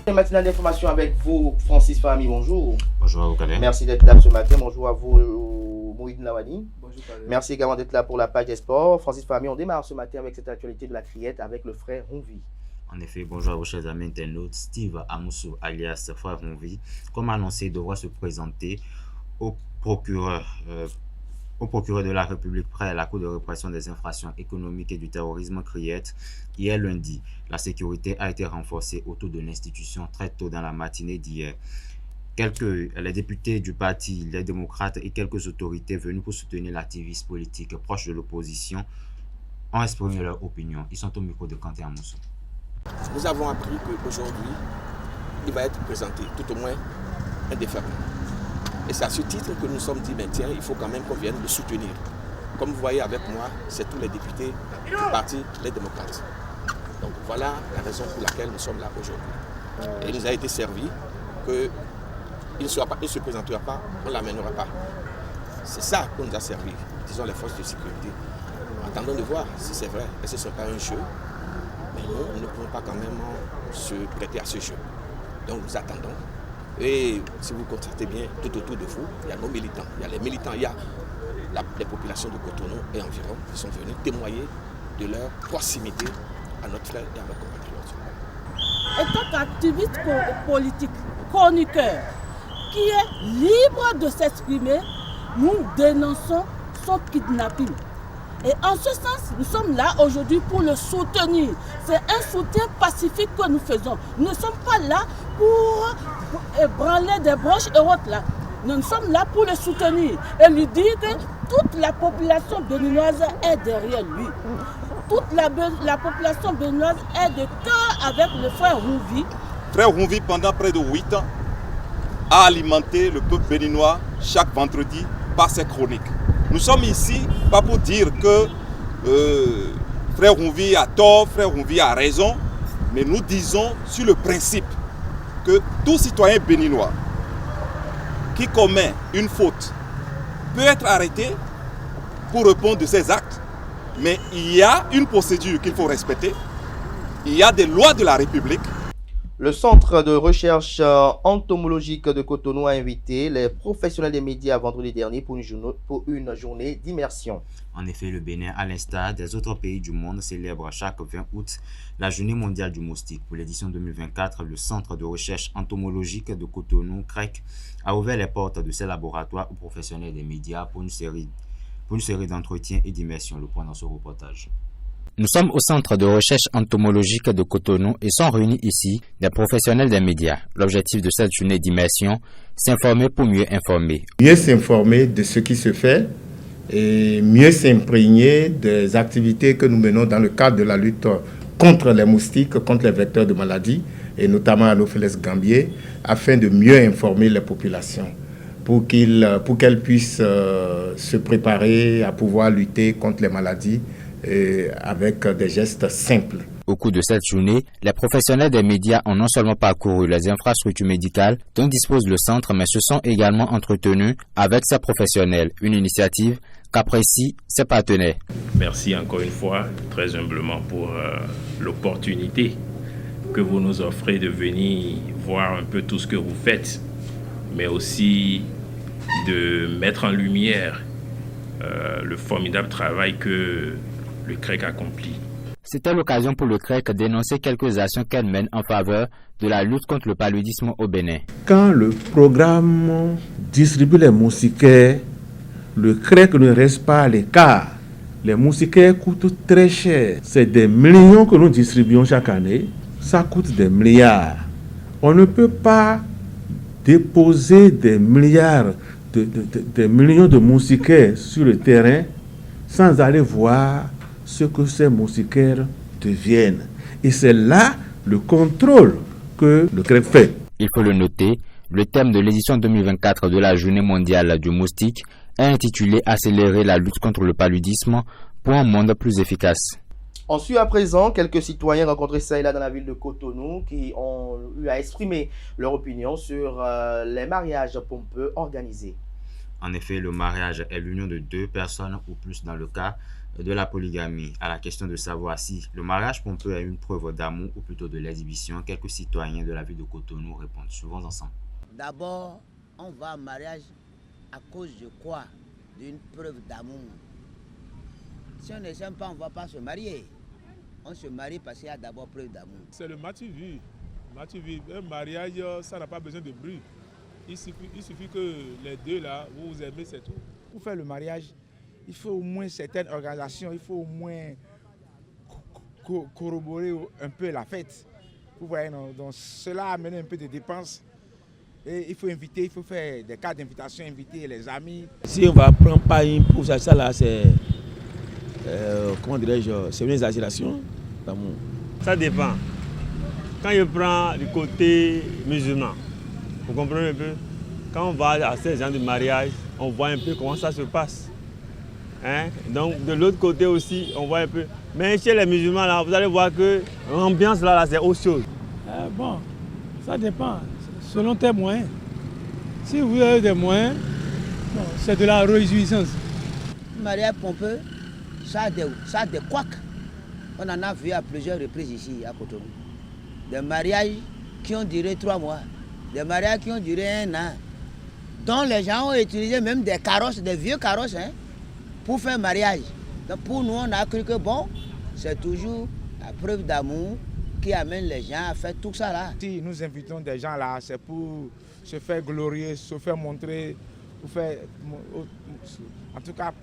Matinale d'information avec vous, Francis Fahmy, bonjour. Bonjour à vous, Kader. Merci d'être là ce matin. Bonjour à vous, Moïd Lawani. Bonjour, Kader. Merci également d'être là pour la page des sports. Francis Fahmy, on démarre ce matin avec cette actualité de la criette avec le frère Ronvi. En effet, bonjour à vos chers amis internautes. Steve Amoussou, alias frère Ronvi, comme annoncé, devra se présenter au procureur de la République près à la Cour de répression des infractions économiques et du terrorisme criette hier lundi. La sécurité a été renforcée autour de l'institution très tôt dans la matinée d'hier. Les députés du parti, les démocrates et quelques autorités venues pour soutenir l'activiste politique proche de l'opposition ont exprimé leur opinion. Ils sont au micro de Kanté Amoussou. Nous avons appris qu'aujourd'hui, il va être présenté, tout au moins un déferment. Et c'est à ce titre que nous nous sommes dit, ben tiens, il faut quand même qu'on vienne le soutenir. Comme vous voyez avec moi, c'est tous les députés du parti, les démocrates. Donc voilà la raison pour laquelle nous sommes là aujourd'hui. Et il nous a été servi qu'il ne se présentera pas, on ne l'amènera pas. C'est ça qu'on nous a servi, disons les forces de sécurité. Attendons de voir si c'est vrai. Et ce ne sera pas un jeu. Mais nous ne pouvons pas quand même se prêter à ce jeu. Donc nous attendons. Et si vous constatez bien, tout autour de vous, il y a nos militants. Il y a les militants, il y a les populations de Cotonou et environ qui sont venus témoigner de leur proximité à notre frère et à nos compatriotes. En tant qu'activiste politique, chroniqueur, qui est libre de s'exprimer, nous dénonçons son kidnapping. Et en ce sens, nous sommes là aujourd'hui pour le soutenir. C'est un soutien pacifique que nous faisons. Nous ne sommes pas là pour branler des broches et autres là. Nous sommes là pour le soutenir et lui dire que toute la population béninoise est derrière lui. Toute la population béninoise est de cœur avec le frère Ronvi. Frère Ronvi, pendant près de 8 ans, a alimenté le peuple béninois chaque vendredi par ses chroniques. Nous sommes ici pas pour dire que frère Ronvi a tort, frère Ronvi a raison, mais nous disons sur le principe que tout citoyen béninois qui commet une faute peut être arrêté pour répondre de ses actes, mais il y a une procédure qu'il faut respecter, il y a des lois de la République. Le Centre de recherche entomologique de Cotonou a invité les professionnels des médias vendredi dernier pour une journée d'immersion. En effet, le Bénin, à l'instar des autres pays du monde, célèbre chaque 20 août la journée mondiale du moustique. Pour l'édition 2024, le Centre de recherche entomologique de Cotonou, CREC, a ouvert les portes de ses laboratoires aux professionnels des médias pour une série d'entretiens et d'immersions. Le point dans ce reportage. Nous sommes au centre de recherche entomologique de Cotonou et sont réunis ici des professionnels des médias. L'objectif de cette journée d'immersion, s'informer pour mieux informer. Mieux s'informer de ce qui se fait et mieux s'imprégner des activités que nous menons dans le cadre de la lutte contre les moustiques, contre les vecteurs de maladies, et notamment Anopheles gambier, afin de mieux informer les populations pour qu'elles puissent se préparer à pouvoir lutter contre les maladies avec des gestes simples. Au cours de cette journée, les professionnels des médias ont non seulement parcouru les infrastructures médicales dont dispose le centre, mais se sont également entretenus avec ces professionnels, une initiative qu'apprécient ses partenaires. Merci encore une fois, très humblement, pour l'opportunité que vous nous offrez de venir voir un peu tout ce que vous faites, mais aussi de mettre en lumière le formidable travail que le CREC accomplit. C'était l'occasion pour le CREC d'énoncer quelques actions qu'elle mène en faveur de la lutte contre le paludisme au Bénin. Quand le programme distribue les moustiquaires, le CREC ne reste pas à l'écart. Les moustiquaires coûtent très cher. C'est des millions que nous distribuons chaque année. Ça coûte des milliards. On ne peut pas déposer des milliards, des millions de moustiquaires sur le terrain sans aller voir ce que ces moustiquaires deviennent. Et c'est là le contrôle que le CREC fait. Il faut le noter, le thème de l'édition 2024 de la Journée mondiale du moustique est intitulé « Accélérer la lutte contre le paludisme pour un monde plus efficace ». On suit à présent quelques citoyens rencontrés ça et là dans la ville de Cotonou qui ont eu à exprimer leur opinion sur les mariages pompeux organisés. En effet, le mariage est l'union de deux personnes ou plus dans le cas de la polygamie à la question de savoir si le mariage pompeux est une preuve d'amour ou plutôt de l'exhibition, quelques citoyens de la ville de Cotonou répondent. Suivons ensemble. D'abord, on va au mariage à cause de quoi? D'une preuve d'amour. Si on ne s'aime pas, on ne va pas se marier. On se marie parce qu'il y a d'abord preuve d'amour. C'est le matu-vu. Un mariage, ça n'a pas besoin de bruit. Il suffit que les deux là, vous vous aimez, c'est tout. Pour faire le mariage, il faut au moins certaines organisations, il faut au moins corroborer un peu la fête. Vous voyez, non? Donc cela amène un peu de dépenses. Et il faut inviter, il faut faire des cartes d'invitation, inviter les amis. Si on va prendre pas une pour ça là, c'est comment dirais-je, c'est une exagération d'amour. Ça dépend. Quand je prends du côté musulman, vous comprenez un peu? Quand on va à ces gens de mariage, on voit un peu comment ça se passe. Hein? Donc de l'autre côté aussi, on voit un peu. Mais chez les musulmans, là, vous allez voir que l'ambiance là c'est autre chose. Bon, ça dépend, selon tes moyens. Si vous avez des moyens, bon, c'est de la réjouissance. Le mariage pompeux, ça a des couacs. On en a vu à plusieurs reprises ici à Cotonou. Des mariages qui ont duré 3 mois, des mariages qui ont duré 1 an, dont les gens ont utilisé même des carrosses, des vieux carrosses, hein, pour faire mariage. Donc pour nous, on a cru que bon, c'est toujours la preuve d'amour qui amène les gens à faire tout ça là. Si nous invitons des gens là, c'est pour se faire glorieux, se faire montrer, pour faire, en tout cas,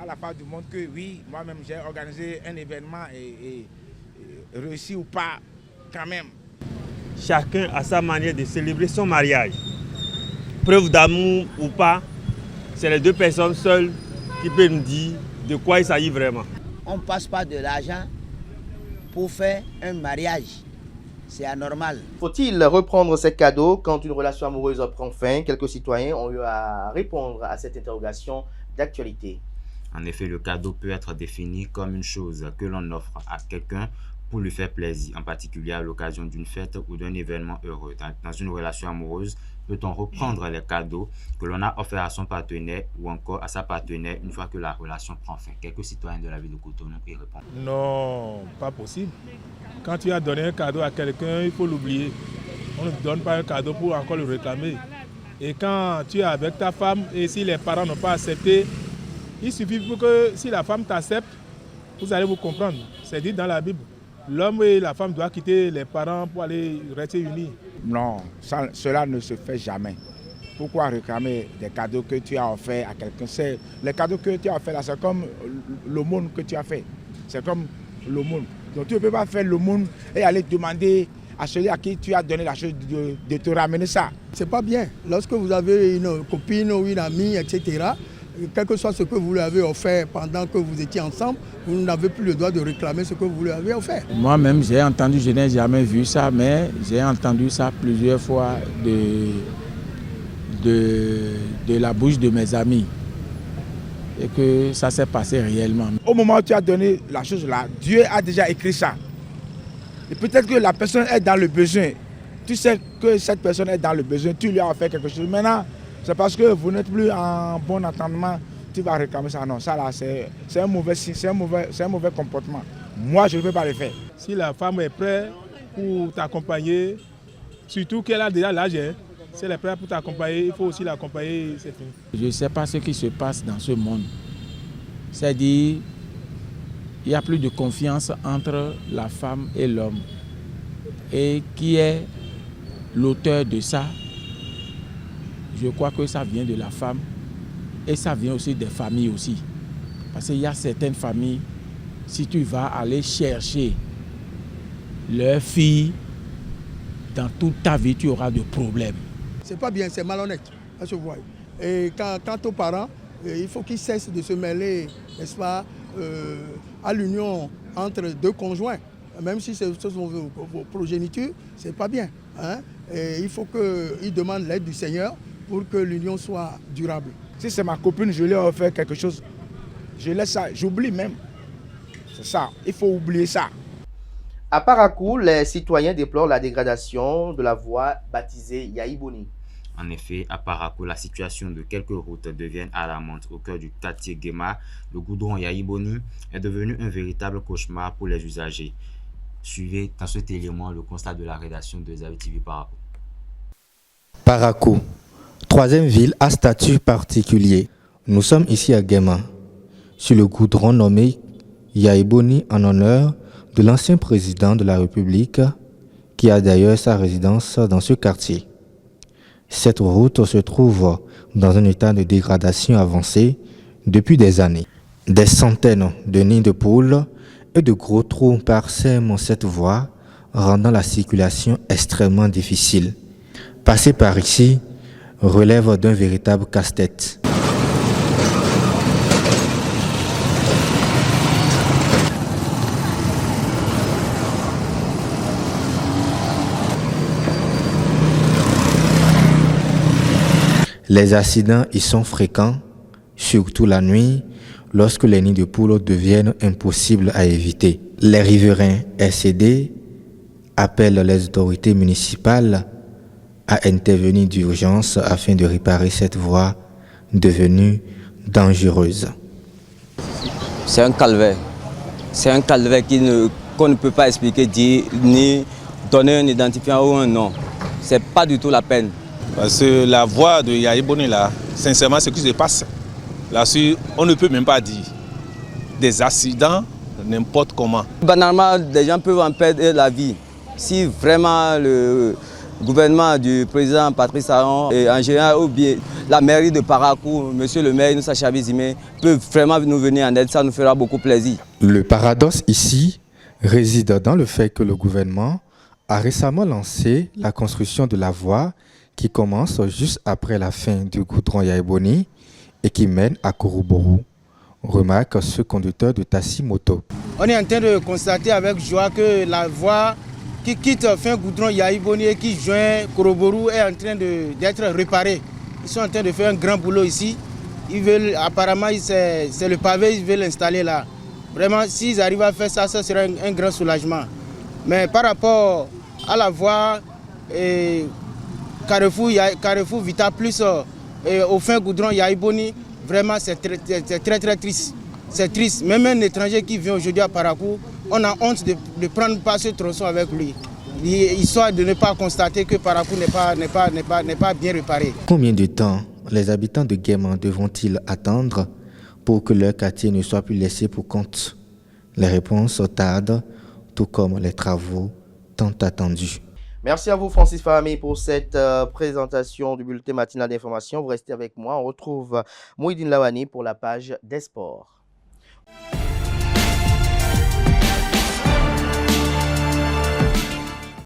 à la part du monde que oui, moi-même j'ai organisé un événement et réussi ou pas, quand même. Chacun a sa manière de célébrer son mariage. Preuve d'amour ou pas, c'est les deux personnes seules qui peuvent nous dire de quoi il s'agit vraiment. On ne passe pas de l'argent pour faire un mariage. C'est anormal. Faut-il reprendre ces cadeaux quand une relation amoureuse prend fin? Quelques citoyens ont eu à répondre à cette interrogation d'actualité. En effet, le cadeau peut être défini comme une chose que l'on offre à quelqu'un pour lui faire plaisir, en particulier à l'occasion d'une fête ou d'un événement heureux. Dans une relation amoureuse, peut-on reprendre les cadeaux que l'on a offerts à son partenaire ou encore à sa partenaire une fois que la relation prend fin? Quelques citoyens de la ville de Cotonou y répondent. Non, pas possible. Quand tu as donné un cadeau à quelqu'un, il faut l'oublier. On ne donne pas un cadeau pour encore le réclamer. Et quand tu es avec ta femme et si les parents n'ont pas accepté, il suffit pour que si la femme t'accepte, vous allez vous comprendre. C'est dit dans la Bible. L'homme et la femme doivent quitter les parents pour aller rester unis. Non, cela ne se fait jamais. Pourquoi réclamer des cadeaux que tu as offerts à quelqu'un? Les cadeaux que tu as offerts là, c'est comme l'aumône que tu as fait. C'est comme l'aumône. Donc tu ne peux pas faire l'aumône et aller demander à celui à qui tu as donné la chose de te ramener ça. C'est pas bien. Lorsque vous avez une copine ou une amie, etc., quel que soit ce que vous lui avez offert pendant que vous étiez ensemble, vous n'avez plus le droit de réclamer ce que vous lui avez offert. Moi-même, j'ai entendu, je n'ai jamais vu ça, mais j'ai entendu ça plusieurs fois de la bouche de mes amis. Et que ça s'est passé réellement. Au moment où tu as donné la chose là, Dieu a déjà écrit ça. Et peut-être que la personne est dans le besoin. Tu sais que cette personne est dans le besoin, tu lui as offert quelque chose. Maintenant, c'est parce que vous n'êtes plus en bon entendement, tu vas réclamer ça. Non, ça là, c'est un mauvais signe, c'est un mauvais comportement. Moi, je ne peux pas le faire. Si la femme est prête pour t'accompagner, surtout qu'elle a déjà l'âge, si elle est prête pour t'accompagner, il faut aussi l'accompagner. Je ne sais pas ce qui se passe dans ce monde. C'est-à-dire, il n'y a plus de confiance entre la femme et l'homme. Et qui est l'auteur de ça? Je crois que ça vient de la femme et ça vient aussi des familles aussi. Parce qu'il y a certaines familles, si tu vas aller chercher leur fille, dans toute ta vie, tu auras des problèmes. C'est pas bien, c'est malhonnête, ça se voit. Et quant aux parents, il faut qu'ils cessent de se mêler, n'est-ce pas, à l'union entre deux conjoints. Même si ce sont vos progénitures, c'est pas bien. Hein? Et il faut qu'ils demandent l'aide du Seigneur pour que l'union soit durable. Si c'est ma copine, je lui ai offert quelque chose, je laisse ça, j'oublie même. C'est ça, il faut oublier ça. À Parakou, les citoyens déplorent la dégradation de la voie baptisée Yaïboni. En effet, à Parakou, la situation de quelques routes devient alarmante. Au cœur du quartier Guéma, le goudron Yaïboni est devenu un véritable cauchemar pour les usagers. Suivez dans cet élément le constat de la rédaction de Zawi TV Parakou. Parakou, troisième ville à statut particulier. Nous sommes ici à Guéma, sur le goudron nommé Yaïboni en honneur de l'ancien président de la République, qui a d'ailleurs sa résidence dans ce quartier. Cette route se trouve dans un état de dégradation avancée depuis des années. Des centaines de nids de poules et de gros trous parsèment cette voie, rendant la circulation extrêmement difficile. Passer par ici relève d'un véritable casse-tête. Les accidents y sont fréquents, surtout la nuit, lorsque les nids de poules deviennent impossibles à éviter. Les riverains SCD appellent les autorités municipales à intervenir d'urgence afin de réparer cette voie devenue dangereuse. C'est un calvaire. C'est un calvaire qu'on ne peut pas expliquer, dire, ni donner un identifiant ou un nom. C'est pas du tout la peine. Parce que la voie de Yaïboni, là, sincèrement, ce qui se passe, là-dessus, on ne peut même pas dire. Des accidents, n'importe comment. Banalement, des gens peuvent en perdre la vie. Si vraiment le gouvernement du président Patrice Talon et en général ou bien la mairie de Parakou, monsieur le maire Inoussa Chabizime, peuvent vraiment nous venir en aide, ça nous fera beaucoup plaisir. Le paradoxe ici réside dans le fait que le gouvernement a récemment lancé la construction de la voie qui commence juste après la fin du goudron Yaïboni et qui mène à Kouroubourou, remarque ce conducteur de taxi moto. On est en train de constater avec joie que la voie qui quitte fin goudron Yaïboni et qui joint Kouroubourou est en train d'être réparée. Ils sont en train de faire un grand boulot ici. Ils veulent, apparemment, c'est le pavé, ils veulent l'installer là. Vraiment, s'ils arrivent à faire ça, ça sera un grand soulagement. Mais par rapport à la voie Carrefour Vita Plus au fin goudron Yaïboni, vraiment c'est très triste. C'est triste. Même un étranger qui vient aujourd'hui à Parakou, on a honte de prendre pas ce tronçon avec lui. Histoire de ne pas constater que Parakou n'est pas bien réparé. Combien de temps les habitants de Guéma devront-ils attendre pour que leur quartier ne soit plus laissé pour compte? Les réponses tardent, tout comme les travaux tant attendus. Merci à vous, Francis Fahami, pour cette présentation du bulletin matinal d'information. Vous restez avec moi. On retrouve Mouhidine Lawani pour la page des sports.